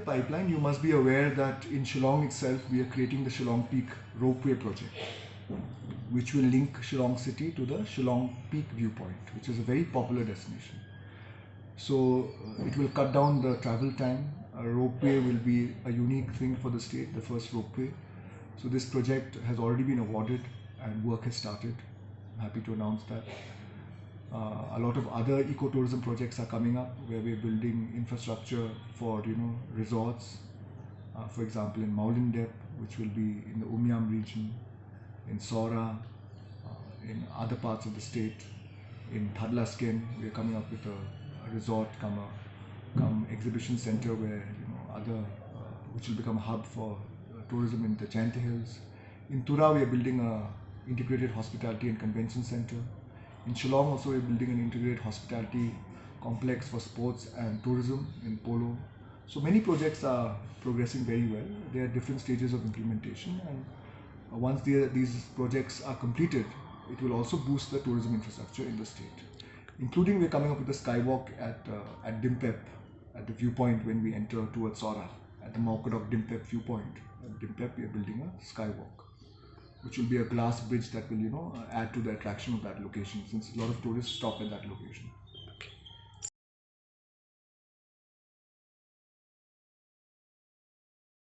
pipeline, you must be aware that in Shillong itself, we are creating the Shillong Peak Ropeway project, which will link Shillong city to the Shillong Peak viewpoint, which is a very popular destination. So it will cut down the travel time. A ropeway will be a unique thing for the state, the first ropeway. So this project has already been awarded and work has started. I'm happy to announce that. A lot of other ecotourism projects are coming up where we're building infrastructure for resorts. For example, in Mawkdok, which will be in the Umyam region, in Sora, in other parts of the state, in Thadlasken, we're coming up with a resort come exhibition center where which will become a hub for tourism in the Jayant Hills. In Tura, we are building a integrated hospitality and convention center. In Shillong also we're building an integrated hospitality complex for sports and tourism in Polo. So many projects are progressing very well. They are at different stages of implementation, and once these projects are completed, it will also boost the tourism infrastructure in the state. Including we're coming up with a skywalk at Dympep, at the viewpoint when we enter towards Sora, at the Mawkdok Dympep viewpoint. At Dympep we are building a skywalk, which will be a glass bridge that will add to the attraction of that location, since a lot of tourists stop at that location.